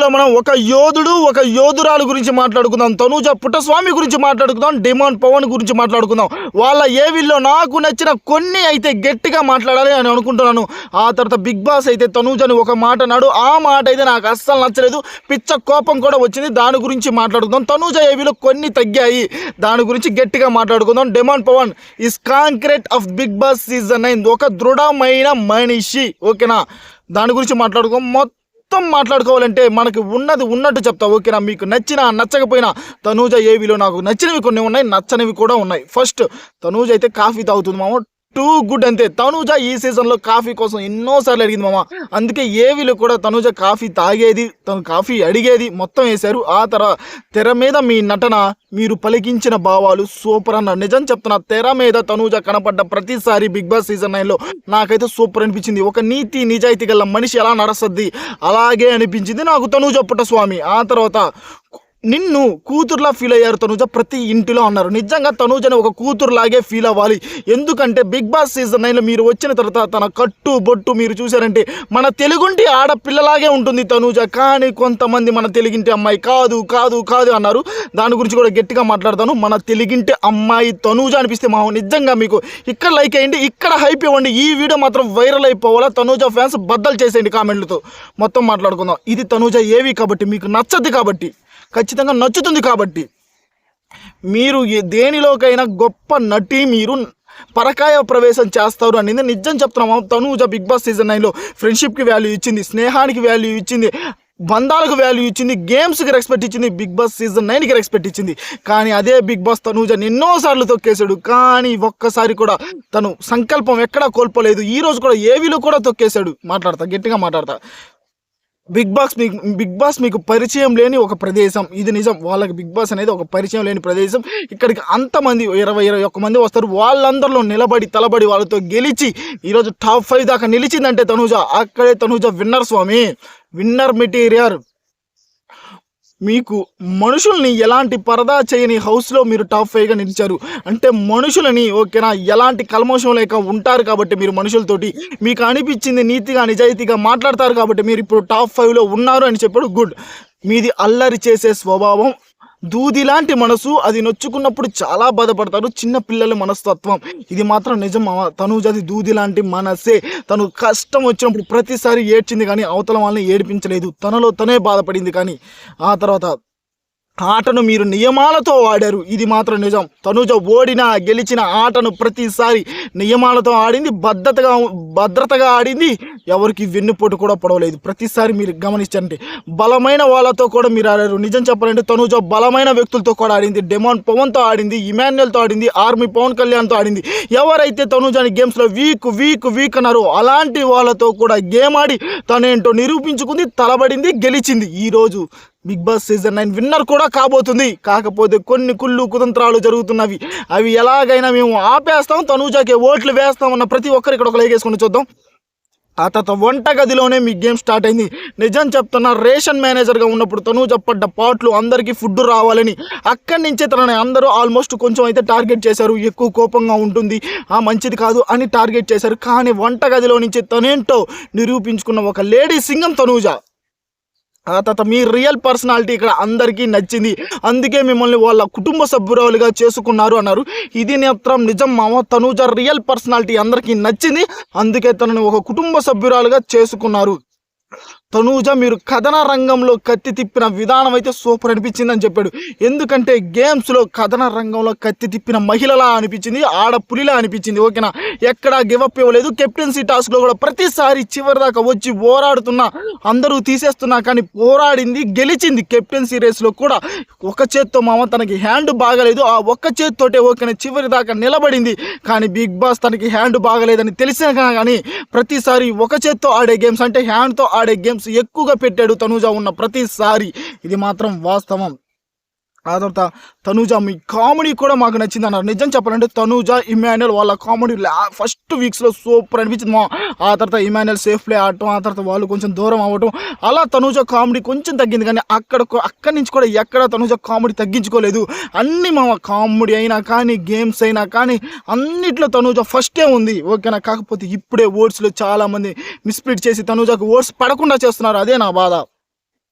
వీడియోలో మనం ఒక యోధురాలు గురించి మాట్లాడుకుందాం. తనూజ పుట్టస్వామి గురించి మాట్లాడుకుందాం. డిమాండ్ పవన్ గురించి మాట్లాడుకుందాం. వాళ్ళ ఏవిల్లో నాకు నచ్చిన కొన్ని అయితే గట్టిగా మాట్లాడాలి అని అనుకుంటున్నాను. ఆ తర్వాత బిగ్ బాస్ అయితే తనూజని ఒక మాట అన్నాడు. ఆ మాట అయితే నాకు అస్సలు నచ్చలేదు. పిచ్చ కోపం కూడా వచ్చింది. దాని గురించి మాట్లాడుకుందాం. తనూజ ఏవిలో కొన్ని తగ్గాయి, దాని గురించి గట్టిగా మాట్లాడుకుందాం. Demon Pavan is concrete of Bigg Boss season 9, ఒక దృఢమైన మనిషి. ఓకేనా, దాని గురించి మాట్లాడుకోం. మొత్తం మాట్లాడుకోవాలంటే మనకి ఉన్నది ఉన్నట్టు చెప్తా. ఓకేనా, మీకు నచ్చినా నచ్చకపోయినా తనూజ ఏవిలో నాకు నచ్చినవి కొన్ని ఉన్నాయి, నచ్చనివి కూడా ఉన్నాయి. ఫస్ట్ తనూజ అయితే కాఫీ తాగుతుంది మామ, టూ గుడ్ అంతే. తనూజ ఈ సీజన్లో కాఫీ కోసం ఎన్నోసార్లు అడిగింది మామ. అందుకే ఏవిలో కూడా తనూజ కాఫీ తాగేది, తను కాఫీ అడిగేది మొత్తం వేశారు. ఆ తర్వాత తెర మీద మీ నటన, మీరు పలికించిన భావాలు సూపర్ అన్న. నిజం చెప్తున్నా, తెర మీద తనూజ కనపడ్డ ప్రతిసారి బిగ్ బాస్ సీజన్ 9లో నాకైతే సూపర్ అనిపించింది. ఒక నీతి నిజాయితీ గల మనిషి ఎలా నడుస్తుంది అలాగే అనిపించింది నాకు తనూజ పుట్టస్వామి. ఆ తర్వాత నిన్ను కూతురులా ఫీల్ అయ్యారు తనూజ ప్రతి ఇంటిలో అన్నారు. నిజంగా తనూజని ఒక కూతురులాగే ఫీల్ అవ్వాలి. ఎందుకంటే బిగ్ బాస్ సీజన్ 9లో మీరు వచ్చిన తర్వాత తన కట్టు బొట్టు మీరు చూసారంటే మన తెలుగుంటి ఆడపిల్లలాగే ఉంటుంది తనూజ. కానీ కొంతమంది మన తెలుగింటి అమ్మాయి కాదు కాదు కాదు అన్నారు. దాని గురించి కూడా గట్టిగా మాట్లాడతాను. మన తెలుగింటి అమ్మాయి తనూజ అనిపిస్తే మా నిజంగా మీకు ఇక్కడ లైక్ అయ్యండి, ఇక్కడ హైప్ ఇవ్వండి. ఈ వీడియో మాత్రం వైరల్ అయిపోవాలా. తనూజ ఫ్యాన్స్ బద్దలు చేసేయండి కామెంట్లతో. మొత్తం మాట్లాడుకుందాం. ఇది తనూజ ఏవి కాబట్టి, మీకు నచ్చదు కాబట్టి, ఖచ్చితంగా నచ్చుతుంది కాబట్టి, మీరు దేనిలోకైనా గొప్ప నటి, మీరు పరకాయ ప్రవేశం చేస్తారు అనేది నిజం చెప్తున్నాము. తనూజ బిగ్ బాస్ సీజన్ 9లో ఫ్రెండ్షిప్కి వాల్యూ ఇచ్చింది, స్నేహానికి వాల్యూ ఇచ్చింది, బంధాలకు వాల్యూ ఇచ్చింది, గేమ్స్కి రెస్పెక్ట్ ఇచ్చింది, బిగ్ బాస్ సీజన్ 9కి రెస్పెక్ట్ ఇచ్చింది. కానీ అదే బిగ్ బాస్ తనూజని ఎన్నోసార్లు తొక్కేశాడు. కానీ ఒక్కసారి కూడా తను సంకల్పం ఎక్కడా కోల్పోలేదు. ఈరోజు కూడా ఏవిలో కూడా తొక్కేశాడు. మాట్లాడతా, గట్టిగా మాట్లాడతా. బిగ్ బాస్ మీకు పరిచయం లేని ఒక ప్రదేశం, ఇది నిజం. వాళ్ళకి బిగ్ బాస్ అనేది ఒక పరిచయం లేని ప్రదేశం. ఇక్కడికి అంతమంది 21 మంది వస్తారు. వాళ్ళందరిలో నిలబడి తలబడి వాళ్ళతో గెలిచి ఈరోజు టాప్ 5 దాకా నిలిచిందంటే తనూజ, అక్కడే తనూజ విన్నర్ స్వామి, విన్నర్ మెటీరియల్. మీకు మనుషుల్ని ఎలాంటి పరదా చేయని హౌస్లో మీరు టాప్ 5గా నిలిచారు అంటే మనుషులని, ఓకేనా, ఎలాంటి కల్మోషం లేక ఉంటారు కాబట్టి మీరు మనుషులతోటి మీకు అనిపించింది నీతిగా నిజాయితీగా మాట్లాడతారు కాబట్టి మీరు ఇప్పుడు టాప్ 5లో ఉన్నారు అని చెప్పాడు. గుడ్. మీది అల్లరి చేసే స్వభావం, దూది లాంటి మనసు, అది నొచ్చుకున్నప్పుడు చాలా బాధపడతారు. చిన్న పిల్లల మనస్తత్వం, ఇది మాత్రం నిజం. తనూజది దూది లాంటి మనసే. తను కష్టం వచ్చినప్పుడు ప్రతిసారి ఏడ్చింది కానీ అవతల వాళ్ళని ఏడిపించలేదు. తనలో తనే బాధపడింది. కానీ ఆ తర్వాత ఆటను మీరు నియమాలతో ఆడారు, ఇది మాత్రం నిజం. తనూజ ఓడినా గెలిచిన ఆటను ప్రతిసారి నియమాలతో ఆడింది, భద్రతగా ఆడింది. ఎవరికి వెన్నుపోటు కూడా పడవలేదు. ప్రతిసారి మీరు గమనించండి, బలమైన వాళ్ళతో కూడా మీరు ఆడారు. నిజం చెప్పాలంటే తనూజ బలమైన వ్యక్తులతో కూడా ఆడింది. డిమాండ్ పవన్తో ఆడింది, ఇమాన్యుయల్తో ఆడింది, ఆర్మీ పవన్ కళ్యాణ్తో ఆడింది. ఎవరైతే తనూజని గేమ్స్లో వీక్ అన్నారో అలాంటి వాళ్ళతో కూడా గేమ్ ఆడి తనేంటో నిరూపించుకుంది, తలబడింది, గెలిచింది. ఈరోజు బిగ్ బాస్ సీజన్ 9 విన్నర్ కూడా కాబోతుంది. కాకపోతే కొన్ని కుళ్ళు కుతంత్రాలు జరుగుతున్నవి. అవి ఎలాగైనా మేము ఆపేస్తాం, తనూజకి ఓట్లు వేస్తామన్న ప్రతి ఒక్కరు ఇక్కడ ఒక లైక్ వేసుకొని చూద్దాం. ఆ తర్వాత వంటగదిలోనే మీ గేమ్ స్టార్ట్ అయింది. నిజం చెప్తున్నా, రేషన్ మేనేజర్గా ఉన్నప్పుడు తనూజ పడ్డ పాటలు అందరికీ ఫుడ్ రావాలని అక్కడి నుంచే తనని అందరూ ఆల్మోస్ట్ కొంచెం అయితే టార్గెట్ చేశారు. ఎక్కువ కోపంగా ఉంటుంది, మంచిది కాదు అని టార్గెట్ చేశారు. కానీ వంటగదిలో నుంచి తనేంటో నిరూపించుకున్న ఒక లేడీ సింగం తనూజ. ఆ తర్వాత మీ రియల్ పర్సనాలిటీ ఇక్కడ అందరికీ నచ్చింది, అందుకే మిమ్మల్ని వాళ్ళ కుటుంబ సభ్యురాలుగా చేసుకున్నారు అన్నారు. ఇది మాత్రం నిజం మామ. తనూజ రియల్ పర్సనాలిటీ అందరికీ నచ్చింది, అందుకే తనని ఒక కుటుంబ సభ్యురాలుగా చేసుకున్నారు. తనూజ మీరు కథన రంగంలో కత్తి తిప్పిన విధానం అయితే సూపర్ అనిపించిందని చెప్పాడు. ఎందుకంటే గేమ్స్లో కథన రంగంలో కత్తి తిప్పిన మహిళలా అనిపించింది, ఆడపులిలా అనిపించింది. ఓకేనా, ఎక్కడా గివప్ ఇవ్వలేదు. కెప్టెన్సీ టాస్క్లో కూడా ప్రతిసారి చివరి దాకా వచ్చి పోరాడుతున్నా, అందరూ తీసేస్తున్నా కానీ పోరాడింది, గెలిచింది. కెప్టెన్సీ రేస్లో కూడా ఒక చేత్తో మామ తనకి హ్యాండ్ బాగలేదు, ఆ ఒక్క చేత్తోటే ఓకేనా చివరి దాకా నిలబడింది. కానీ బిగ్ బాస్ తనకి హ్యాండ్ బాగలేదని తెలిసినా కానీ ప్రతిసారి ఒక చేత్తో ఆడే గేమ్స్ అంటే హ్యాండ్తో ఆడే గేమ్స్ ఎక్కువగా పెట్టాడు తనూజ ఉన్న ప్రతిసారి. ఇది మాత్రం వాస్తవం. ఆ తర్వాత తనూజ మీ కామెడీ కూడా మాకు నచ్చింది అన్నారు. నిజం చెప్పాలంటే తనూజ ఇమాన్యుయల్ వాళ్ళ కామెడీ ఫస్ట్ వీక్స్లో సూపర్ అనిపించింది. ఆ తర్వాత ఇమాన్యుయల్ సేఫ్ ప్లే ఆడటం, ఆ తర్వాత వాళ్ళు కొంచెం దూరం అవ్వటం, అలా తనూజ కామెడీ కొంచెం తగ్గింది. కానీ అక్కడి నుంచి కూడా ఎక్కడ తనూజ కామెడీ తగ్గించుకోలేదు. అన్ని మా కామెడీ అయినా కానీ గేమ్స్ అయినా కానీ అన్నిట్లో తనూజ ఫస్టే ఉంది. ఓకేనా, కాకపోతే ఇప్పుడే ఓట్స్లో చాలామంది మిస్ప్లీట్ చేసి తనూజకు ఓట్స్ పడకుండా చేస్తున్నారు. అదే నా బాధ.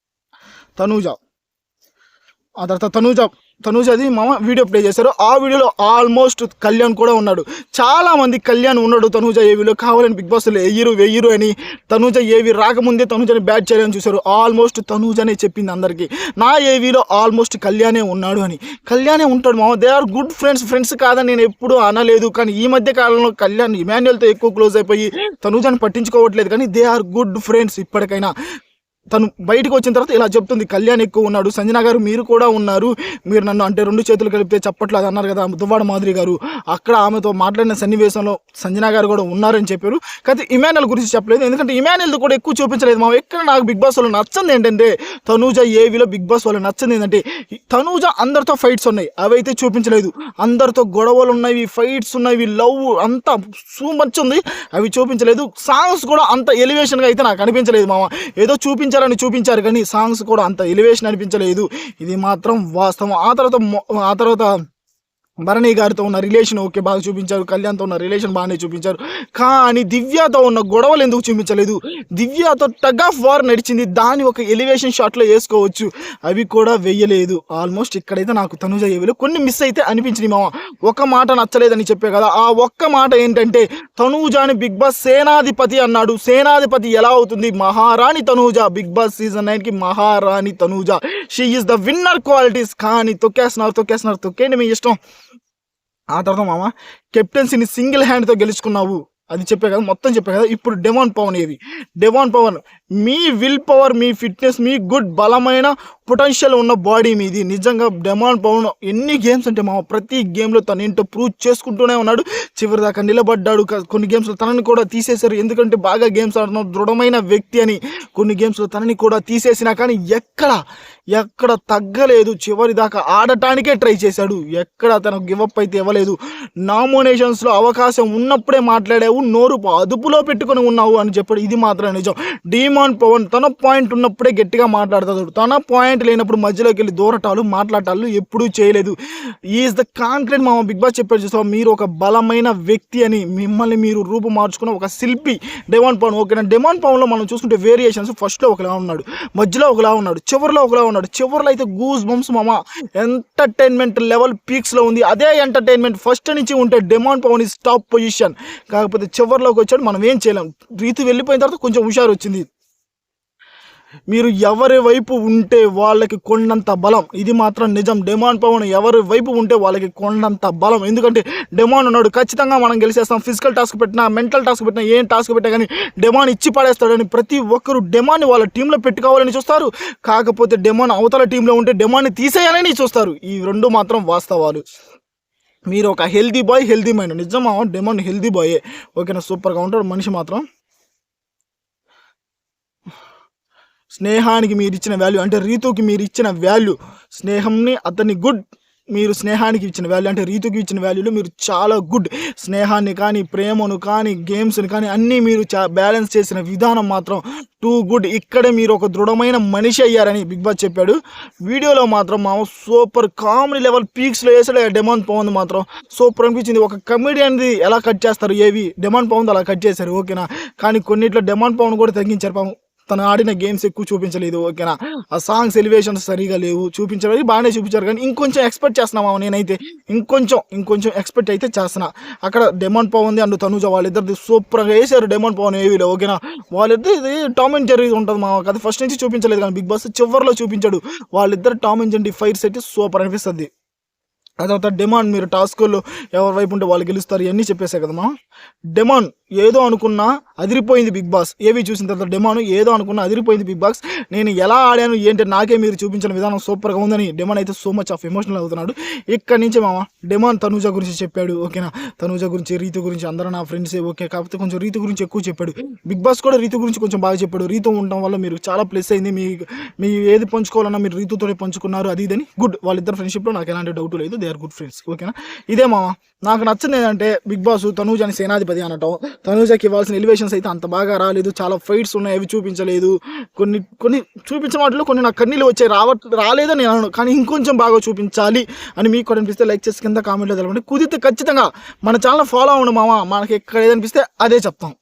తనూజ. ఆ తర్వాత తనూజది మామ వీడియో ప్లే చేశారు. ఆ వీడియోలో ఆల్మోస్ట్ కళ్యాణ్ కూడా ఉన్నాడు. చాలామంది కళ్యాణ్ ఉన్నాడు తనూజ ఏవీలో కావాలని బిగ్ బాస్లో వెయ్యిరు అని తనూజ ఏవి రాకముందే తనూజని బ్యాట్ చేయాలని చూశారు. ఆల్మోస్ట్ తనూజనే చెప్పింది అందరికీ నా ఏవీలో ఆల్మోస్ట్ కళ్యాణే ఉన్నాడు అని. కళ్యాణే ఉంటాడు మామ. దే ఆర్ గుడ్ ఫ్రెండ్స్ కాదని నేను ఎప్పుడూ అనలేదు. కానీ ఈ మధ్య కాలంలో కళ్యాణ్ ఇమాన్యుయల్తో ఎక్కువ క్లోజ్ అయిపోయి తనూజని పట్టించుకోవట్లేదు. కానీ దే ఆర్ గుడ్ ఫ్రెండ్స్ ఇప్పటికైనా. తను బయటకు వచ్చిన తర్వాత ఇలా చెప్తుంది, కళ్యాణ్ ఎక్కువ ఉన్నాడు, సంజన గారు మీరు కూడా ఉన్నారు, మీరు నన్ను అంటే 2 చేతులు కలిపితే చప్పట్లేదు అన్నారు కదా దువ్వాడ మాధురి గారు, అక్కడ ఆమెతో మాట్లాడిన సన్నివేశంలో సంజన గారు కూడా ఉన్నారని చెప్పారు. కానీ ఇమాన్యుయల్ గురించి చెప్పలేదు, ఎందుకంటే ఇమాన్యుయల్ కూడా ఎక్కువ చూపించలేదు. మా ఎక్కడ నాకు బిగ్ బాస్ వాళ్ళు నచ్చింది ఏంటంటే తనూజ ఏవిలో బిగ్ బాస్ వాళ్ళు నచ్చింది ఏంటంటే తనూజ అందరితో ఫైట్స్ ఉన్నాయి, అవైతే చూపించలేదు. అందరితో గొడవలు ఉన్నాయి, ఫైట్స్ ఉన్నాయి, లవ్ అంతా మచ్ ఉంది, అవి చూపించలేదు. సాంగ్స్ కూడా అంత ఎలివేషన్గా అయితే నాకు అనిపించలేదు మామ. ఏదో చూపించారు కానీ సాంగ్స్ కూడా అంత ఎలివేషన్ అనిపించలేదు. ఇది మాత్రం వాస్తవం. ఆ తర్వాత భరణి గారితో ఉన్న రిలేషన్ ఓకే బాగా చూపించారు, కళ్యాణ్తో ఉన్న రిలేషన్ బాగానే చూపించారు. కానీ దివ్యతో ఉన్న గొడవలు ఎందుకు చూపించలేదు? దివ్యతో టగ్ ఆఫ్ వార్ నడిచింది, దాన్ని ఒక ఎలివేషన్ షాట్లో వేసుకోవచ్చు, అవి కూడా వెయ్యలేదు. ఆల్మోస్ట్ ఇక్కడైతే నాకు తనూజ ఏవిలో కొన్ని మిస్ అయితే అనిపించింది మామ. ఒక మాట నచ్చలేదని చెప్పే కదా, ఆ ఒక్క మాట ఏంటంటే తనూజని బిగ్ బాస్ సేనాధిపతి అన్నాడు. సేనాధిపతి ఎలా అవుతుంది? మహారాణి తనూజ, బిగ్ బాస్ సీజన్ 9కి మహారాణి Tanuja, she is the winner qualities. కానీ తొక్కేండి మీ ఇష్టం. ఆ తర్వాత మామ కెప్టెన్సీని సింగిల్ హ్యాండ్తో గెలుచుకున్నావు, అది చెప్పే కదా, మొత్తం చెప్పే కదా. ఇప్పుడు డెమాన్ పవన్ మీ విల్ పవర్, మీ ఫిట్నెస్, మీ గుడ్ బలమైన పొటెన్షియల్ ఉన్న బాడీ మీది. నిజంగా డెమాన్ పవన్ ఎన్ని గేమ్స్ అంటే మా ప్రతి గేమ్లో తను ఏంటో ప్రూవ్ చేసుకుంటూనే ఉన్నాడు, చివరి దాకా నిలబడ్డాడు. కొన్ని గేమ్స్లో తనని కూడా తీసేశారు, ఎందుకంటే బాగా గేమ్స్ ఆడుతున్న దృఢమైన వ్యక్తి అని. కొన్ని గేమ్స్లో తనని కూడా తీసేసినా కానీ ఎక్కడ తగ్గలేదు, చివరి దాకా ఆడటానికే ట్రై చేశాడు, ఎక్కడ తనకు గివప్ అయితే ఇవ్వలేదు. నామినేషన్స్లో అవకాశం ఉన్నప్పుడే మాట్లాడావు, నోరు అదుపులో పెట్టుకొని ఉన్నావు అని చెప్పాడు, ఇది మాత్రం నిజం. డీమాన్ పవన్ తన పాయింట్ ఉన్నప్పుడే గట్టిగా మాట్లాడతాడు, తన పాయింట్ లేనప్పుడు మధ్యలోకి వెళ్ళి దూరటాలు మాట్లాడటాలు ఎప్పుడూ చేయలేదు. ఈజ్ ద కాన్ఫిడెంట్ మా బిగ్ బాస్ చెప్పాడు చూస్తావా, మీరు ఒక బలమైన వ్యక్తి అని, మిమ్మల్ని మీరు రూపు మార్చుకున్న ఒక శిల్పి డెమాన్ పవన్. ఓకేనా, డెమాన్ పవన్లో మనం చూసుకుంటే వేరియేషన్స్, ఫస్ట్లో ఒకలా ఉన్నాడు, మధ్యలో ఒకలా ఉన్నాడు, చివరిలో ఒకలా ఉన్నాడు. చివరిలో అయితే గూస్ బంప్స్ మామ, ఎంటర్టైన్మెంట్ లెవెల్ పీక్స్లో ఉంది. అదే ఎంటర్టైన్మెంట్ ఫస్ట్ నుంచి ఉంటే demon Pavan is top position. కాకపోతే చివరిలోకి వచ్చాడు, మనం ఏం చేయలేం. రీతు వెళ్ళిపోయిన తర్వాత కొంచెం హుషారు వచ్చింది. మీరు ఎవరి వైపు ఉంటే వాళ్ళకి కొండంత బలం, ఇది మాత్రం నిజం. డెమాన్ పవన్ ఎవరి వైపు ఉంటే వాళ్ళకి కొండంత బలం, ఎందుకంటే డెమాన్ ఉన్నాడు, ఖచ్చితంగా మనం గెలిచేస్తాం. ఫిజికల్ టాస్క్ పెట్టినా, మెంటల్ టాస్క్ పెట్టినా, ఏం టాస్క్ పెట్టినా కానీ డెమాన్ ఇచ్చి పడేస్తాడని ప్రతి ఒక్కరు డెమాన్ని వాళ్ళ టీంలో పెట్టుకోవాలని చూస్తారు. కాకపోతే డెమాన్ అవతల టీంలో ఉంటే డెమాన్ని తీసేయాలని చూస్తారు. ఈ రెండు మాత్రం వాస్తవాలు. మీరు ఒక హెల్దీ బాయ్, హెల్దీ మైండ్, నిజమా డెమాన్ హెల్దీ బాయే. ఓకేనా, సూపర్గా ఉంటాడు మనిషి మాత్రం. స్నేహానికి మీరు ఇచ్చిన వాల్యూ అంటే రీతుకి మీరు ఇచ్చిన వాల్యూ, స్నేహంని అతన్ని గుడ్, మీరు స్నేహానికి ఇచ్చిన వాల్యూ అంటే రీతుకి ఇచ్చిన వాల్యూలు మీరు చాలా గుడ్. స్నేహాన్ని కానీ, ప్రేమను కానీ, గేమ్స్ని కానీ అన్నీ మీరు బ్యాలెన్స్ చేసిన విధానం మాత్రం టూ గుడ్. ఇక్కడే మీరు ఒక దృఢమైన మనిషి అయ్యారని బిగ్ బాస్ చెప్పాడు. వీడియోలో మాత్రం మా సూపర్ కామెడీ లెవెల్ పీక్స్లో వేసాడు డెమాన్ పవన్, మాత్రం సూపర్ అనిపించింది. ఒక కమెడియన్ది ఎలా కట్ చేస్తారు ఏవి, డెమాన్ పవన్ అలా కట్ చేశారు. ఓకేనా, కానీ కొన్నిట్లో డెమాన్ పవన్ కూడా తగ్గించారు పాపం, తను ఆడిన గేమ్స్ ఎక్కువ చూపించలేదు. ఓకేనా, ఆ సాంగ్స్ ఎలివేషన్స్ సరిగా లేవు, చూపించలేదు, బాగానే చూపించారు. కానీ ఇంకొంచెం ఎక్స్పెక్ట్ చేస్తున్నామా, నేనైతే ఇంకొంచెం ఎక్స్పెక్ట్ అయితే చేస్తున్నా. అక్కడ డెమాన్ పవన్ అండ్ తనూజ వాళ్ళిద్దరిది సూపర్గా వేసారు డెమాన్ పవన్ ఏవీలో. ఓకేనా, వాళ్ళిద్దరు ఇది టామ్ అండ్ జెర్రీ ఉంటుంది మా, అది ఫస్ట్ నుంచి చూపించలేదు కానీ బిగ్ బాస్ చివరిలో చూపించాడు. వాళ్ళిద్దరు టామ్ అండ్ జెర్రీ ఫైట్స్ అయితే సూపర్ అనిపిస్తుంది. ఆ తర్వాత డెమాన్ మీరు టాస్కుల్లో ఎవరి వైపు ఉంటే వాళ్ళు గెలుస్తారు ఇవన్నీ చెప్పేసా కదమ్మా. డెమాన్ ఏదో అనుకున్నా అదిరిపోయింది బిగ్ బాస్, ఏవి చూసిన తర్వాత డెమాన్ ఏదో అనుకున్నా అదిరిపోయింది బిగ్ బాస్. నేను ఎలా ఆడాను ఏంటి నాకే మీరు చూపించిన విధానం సూపర్గా ఉందని డెమాన్ అయితే సో మచ్ ఆఫ్ ఎమోషనల్ అవుతున్నాడు. ఇక్కడి నుంచి మామ డెమాన్ తనూజ గురించి చెప్పాడు. ఓకేనా, తనూజ గురించి, రీతు గురించి, అందరూ నా ఫ్రెండ్సే. ఓకే, కాకపోతే కొంచెం రీతు గురించి ఎక్కువ చెప్పాడు. బిగ్ బాస్ కూడా రీతు గురించి కొంచెం బాగా చెప్పాడు. రీతు ఉండటం వల్ల మీరు చాలా ప్లస్ అయింది, మీ ఏది పంచుకోవాలన్నా మీరు రీతుతోనే పంచుకున్నారు, అది ఇదని గుడ్. వాళ్ళిద్దరు ఫ్రెండ్షిప్లో నాకు ఎలాంటి డౌట్ లేదు, దే ఆర్ గుడ్ ఫ్రెండ్స్. ఓకేనా, ఇదే మామ నాకు నచ్చింది ఏంటంటే బిగ్ బాస్ తనూజని సేనాధిపతి అనటం. తనూజకి ఇవ్వాల్సిన ఎలివేషన్స్ అయితే అంత బాగా రాలేదు, చాలా ఫైట్స్ ఉన్నాయి అవి చూపించలేదు. కొన్ని చూపించిన వాటిలో కొన్ని నాకు కన్నీళ్ళు వచ్చాయి, రాలేదని నేను అనను, కానీ ఇంకొంచెం బాగా చూపించాలి అని మీకు కూడా అనిపిస్తే లైక్ చేసి కింద కామెంట్లో తెలపండి. కుదిరితే ఖచ్చితంగా మన ఛానల్ ఫాలో అవ్వండి మామ, మనకి ఎక్కడ ఏదనిపిస్తే అదే చెప్తాం.